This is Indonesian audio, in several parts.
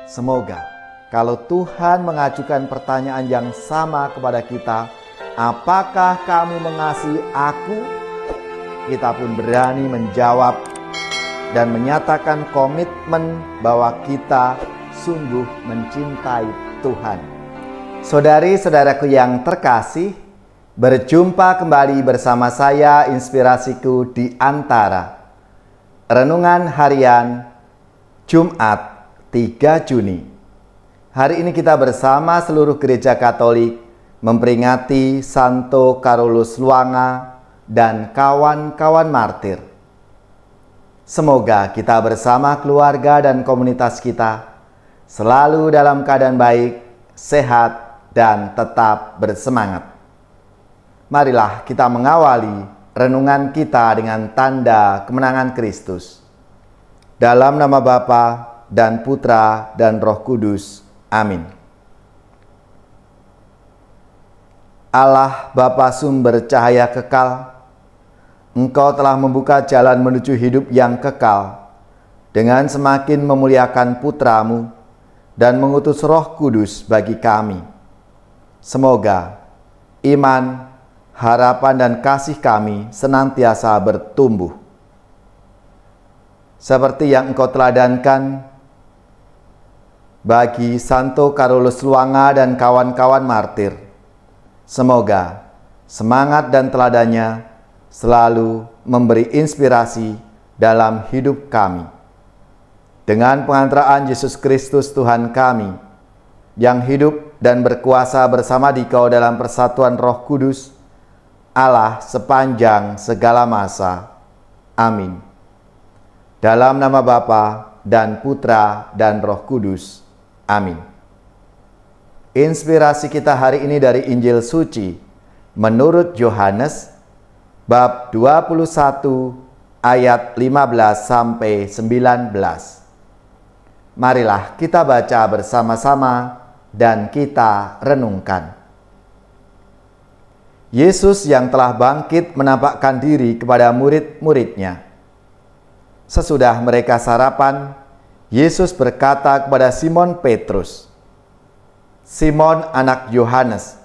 Semoga kalau Tuhan mengajukan pertanyaan yang sama kepada kita, apakah kamu mengasihi aku? Kita pun berani menjawab dan menyatakan komitmen bahwa kita sungguh mencintai Tuhan. Saudari-saudaraku yang terkasih, berjumpa kembali bersama saya Inspirasiku di Antara. Renungan harian Jumat 3 Juni. Hari ini kita bersama seluruh gereja Katolik memperingati Santo Carolus Luanga dan kawan-kawan martir. Semoga kita bersama keluarga dan komunitas kita selalu dalam keadaan baik, sehat, dan tetap bersemangat. Marilah kita mengawali renungan kita dengan tanda kemenangan Kristus. Dalam nama Bapa dan Putra dan Roh Kudus. Amin. Allah Bapa sumber cahaya kekal, Engkau telah membuka jalan menuju hidup yang kekal dengan semakin memuliakan Putra-Mu dan mengutus Roh Kudus bagi kami. Semoga iman, harapan dan kasih kami senantiasa bertumbuh. Seperti yang Engkau teladankan bagi Santo Carolus Luanga dan kawan-kawan martir. Semoga semangat dan teladannya selalu memberi inspirasi dalam hidup kami. Dengan pengantaraan Yesus Kristus Tuhan kami, yang hidup dan berkuasa bersama Dikau dalam persatuan Roh Kudus, Allah sepanjang segala masa. Amin. Dalam nama Bapa dan Putra dan Roh Kudus. Amin. Inspirasi kita hari ini dari Injil Suci menurut Yohanes bab 21 ayat 15 sampai 19. Marilah kita baca bersama-sama dan kita renungkan. Yesus yang telah bangkit menampakkan diri kepada murid-muridnya. Sesudah mereka sarapan, Yesus berkata kepada Simon Petrus, "Simon anak Yohanes,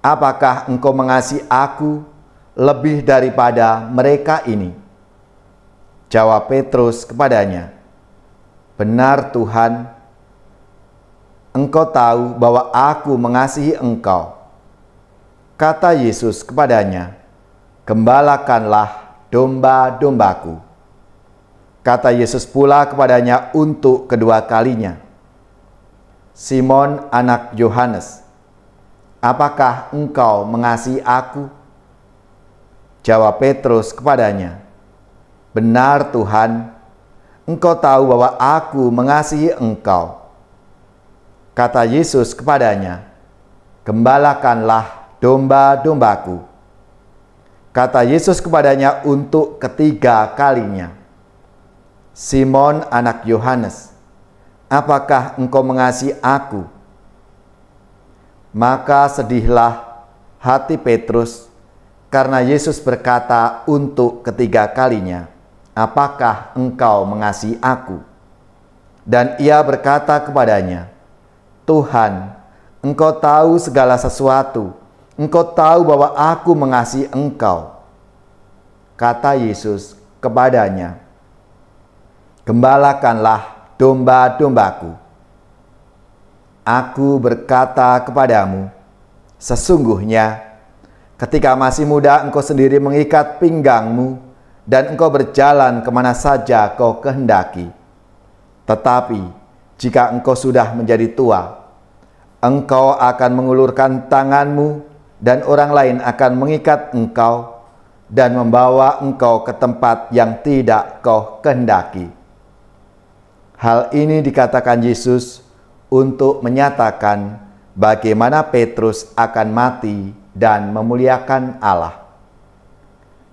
apakah engkau mengasihi aku lebih daripada mereka ini?" Jawab Petrus kepadanya, "Benar Tuhan, Engkau tahu bahwa aku mengasihi engkau." Kata Yesus kepadanya, "Gembalakanlah domba-dombaku." Kata Yesus pula kepadanya untuk kedua kalinya, "Simon anak Yohanes, apakah engkau mengasihi aku?" Jawab Petrus kepadanya, "Benar Tuhan, Engkau tahu bahwa aku mengasihi engkau." Kata Yesus kepadanya, "Gembalakanlah domba-dombaku." Kata Yesus kepadanya untuk ketiga kalinya, "Simon anak Yohanes, apakah engkau mengasihi aku?" Maka sedihlah hati Petrus karena Yesus berkata untuk ketiga kalinya, "Apakah engkau mengasihi aku?" Dan ia berkata kepadanya, "Tuhan, Engkau tahu segala sesuatu. Engkau tahu bahwa aku mengasihi engkau." Kata Yesus kepadanya, "Gembalakanlah domba-dombaku. Aku berkata kepadamu, sesungguhnya ketika masih muda engkau sendiri mengikat pinggangmu dan engkau berjalan kemana saja kau kehendaki. Tetapi jika engkau sudah menjadi tua, engkau akan mengulurkan tanganmu dan orang lain akan mengikat engkau dan membawa engkau ke tempat yang tidak kau kehendaki." Hal ini dikatakan Yesus untuk menyatakan bagaimana Petrus akan mati dan memuliakan Allah.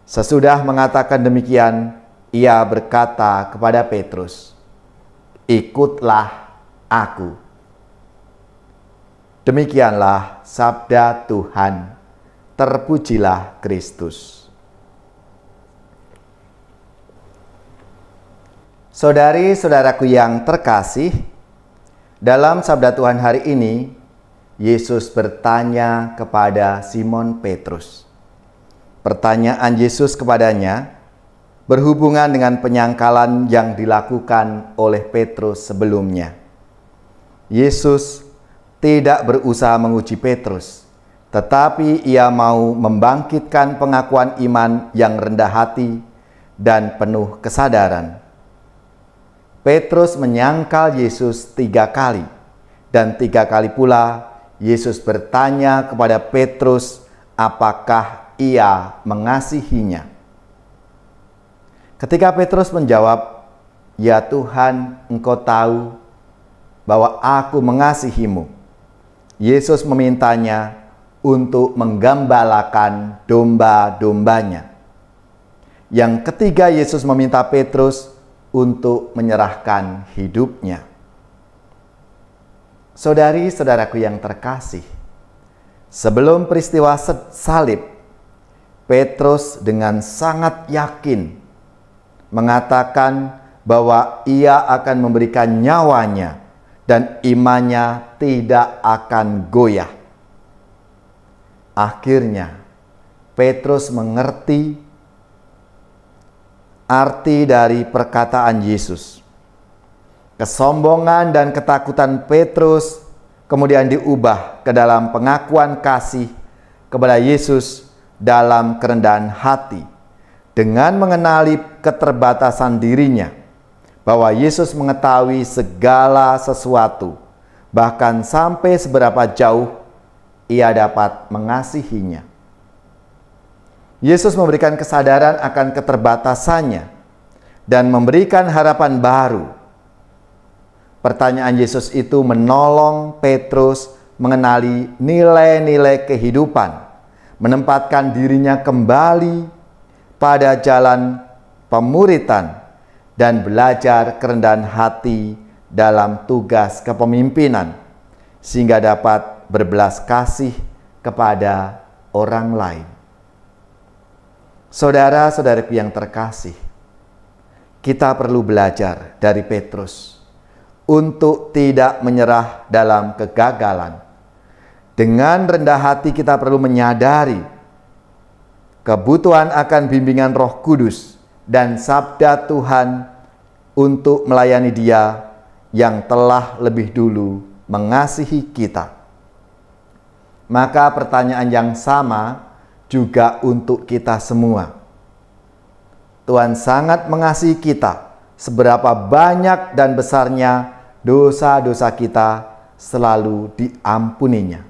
Sesudah mengatakan demikian, ia berkata kepada Petrus, "Ikutlah aku." Demikianlah sabda Tuhan. Terpujilah Kristus. Saudari-saudaraku yang terkasih, Dalam sabda Tuhan hari ini, Yesus bertanya kepada Simon Petrus. Pertanyaan Yesus kepadanya berhubungan dengan penyangkalan yang dilakukan oleh Petrus sebelumnya. Yesus tidak berusaha menguji Petrus, tetapi ia mau membangkitkan pengakuan iman yang rendah hati dan penuh kesadaran. Petrus menyangkal Yesus 3 kali, dan 3 kali pula Yesus bertanya kepada Petrus apakah ia mengasihinya. Ketika Petrus menjawab, "Ya Tuhan, Engkau tahu bahwa aku mengasihimu," Yesus memintanya untuk menggembalakan domba-dombanya. Yang ketiga, Yesus meminta Petrus untuk menyerahkan hidupnya. Saudari-saudaraku yang terkasih, sebelum peristiwa salib, Petrus dengan sangat yakin mengatakan bahwa ia akan memberikan nyawanya dan imannya tidak akan goyah. Akhirnya, Petrus mengerti arti dari perkataan Yesus. Kesombongan dan ketakutan Petrus kemudian diubah ke dalam pengakuan kasih kepada Yesus dalam kerendahan hati, dengan mengenali keterbatasan dirinya, bahwa Yesus mengetahui segala sesuatu, bahkan sampai seberapa jauh ia dapat mengasihinya. Yesus memberikan kesadaran akan keterbatasannya dan memberikan harapan baru. Pertanyaan Yesus itu menolong Petrus mengenali nilai-nilai kehidupan, menempatkan dirinya kembali pada jalan pemuritan, dan belajar kerendahan hati dalam tugas kepemimpinan, sehingga dapat berbelas kasih kepada orang lain. Saudara-saudariku yang terkasih, kita perlu belajar dari Petrus untuk tidak menyerah dalam kegagalan. Dengan rendah hati kita perlu menyadari kebutuhan akan bimbingan Roh Kudus dan sabda Tuhan untuk melayani Dia yang telah lebih dulu mengasihi kita. Maka pertanyaan yang sama juga untuk kita semua. Tuhan sangat mengasihi kita, seberapa banyak dan besarnya dosa-dosa kita selalu diampuninya.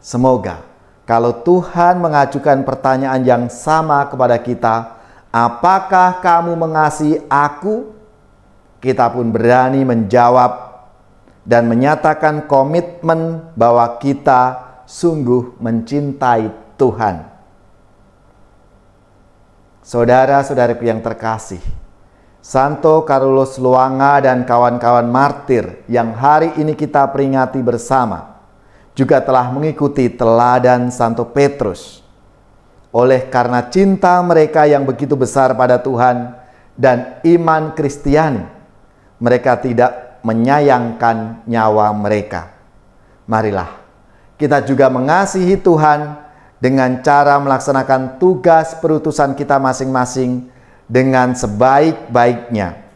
Semoga kalau Tuhan mengajukan pertanyaan yang sama kepada kita, apakah kamu mengasihi aku? Kita pun berani menjawab dan menyatakan komitmen bahwa kita sungguh mencintai Tuhan. Saudara-saudariku yang terkasih, Santo Carolus Luanga dan kawan-kawan martir yang hari ini kita peringati bersama juga telah mengikuti teladan Santo Petrus. Oleh karena cinta mereka yang begitu besar pada Tuhan dan iman Kristiani, mereka tidak menyayangkan nyawa mereka. Marilah kita juga mengasihi Tuhan dengan cara melaksanakan tugas perutusan kita masing-masing dengan sebaik-baiknya,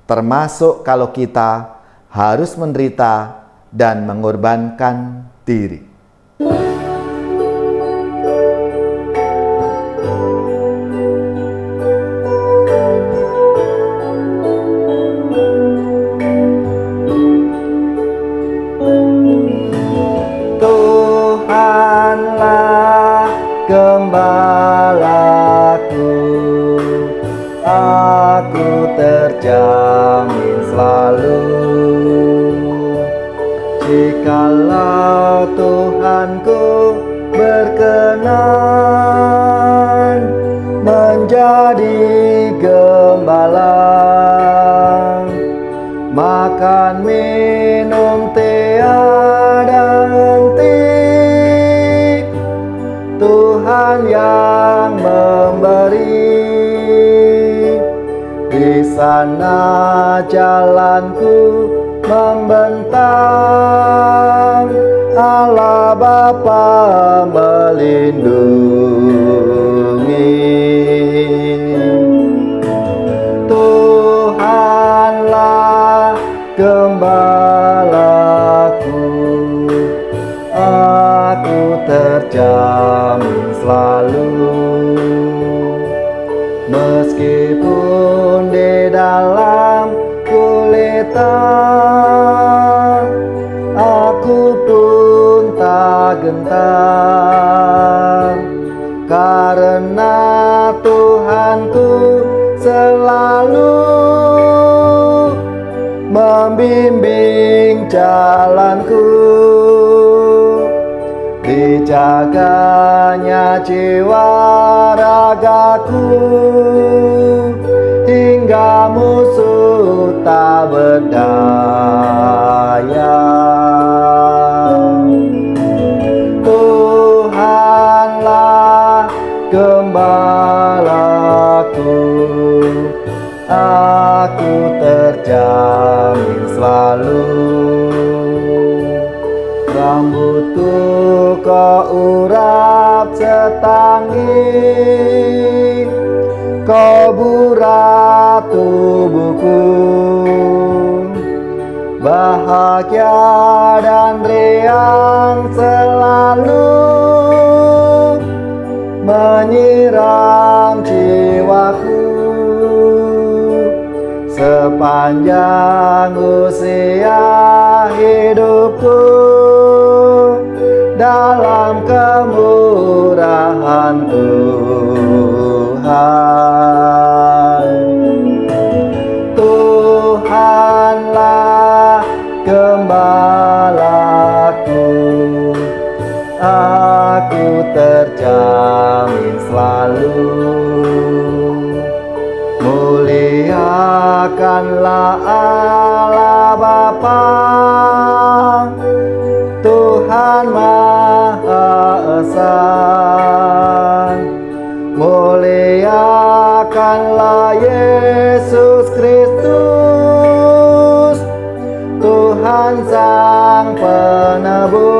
termasuk kalau kita harus menderita dan mengorbankan diri. Tuhanlah gembalaku, aku terjamin selalu. Jikalau Tuhanku berkenan menjadi gembala, makan minum tiada henti, Tuhan yang memberi. Di sana jalanku membentang, Allah Bapa melindungi. Tuhanlah gembalaku, aku terjamin selalu. Meskipun di dalam gulita, aku pun tak gentar, karena Tuhanku selalu membimbing jalanku. Dijaganya jiwa ragaku, hingga musuh tak berdaya. Tuhanlah gembalaku, aku terjamin selalu. Rambutku kau urap setanggi, kau burat tubuhku. Bahagia dan riang selalu menyiram jiwaku. Sepanjang usia hidupku, dalam kemurahan Tuhan. Tuhanlah gembalaku, aku terjamin selalu. Muliakanlah Allah Bapa, Tuhan Maha Esa. Muliakanlah Yesus Kristus, Tuhan Sang Penebus.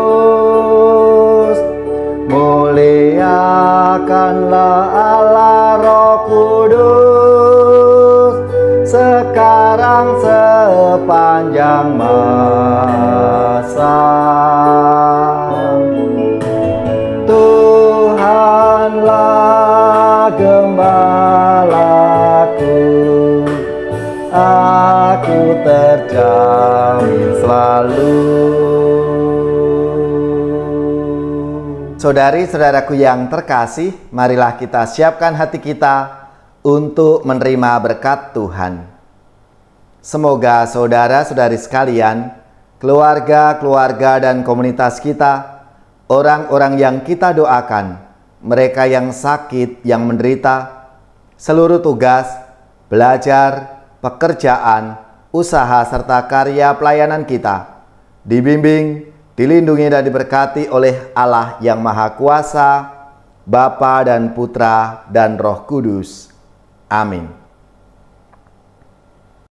Muliakanlah Allah Roh Kudus, sekarang sepanjang masa. Tuhanlah gembalaku, aku terjamin selalu. Saudari-saudaraku yang terkasih, marilah kita siapkan hati kita untuk menerima berkat Tuhan. Semoga saudara-saudari sekalian, keluarga-keluarga dan komunitas kita, orang-orang yang kita doakan, mereka yang sakit, yang menderita, seluruh tugas, belajar, pekerjaan, usaha, serta karya pelayanan kita, dibimbing, dilindungi dan diberkati oleh Allah yang Maha Kuasa, Bapa dan Putra dan Roh Kudus. Amin.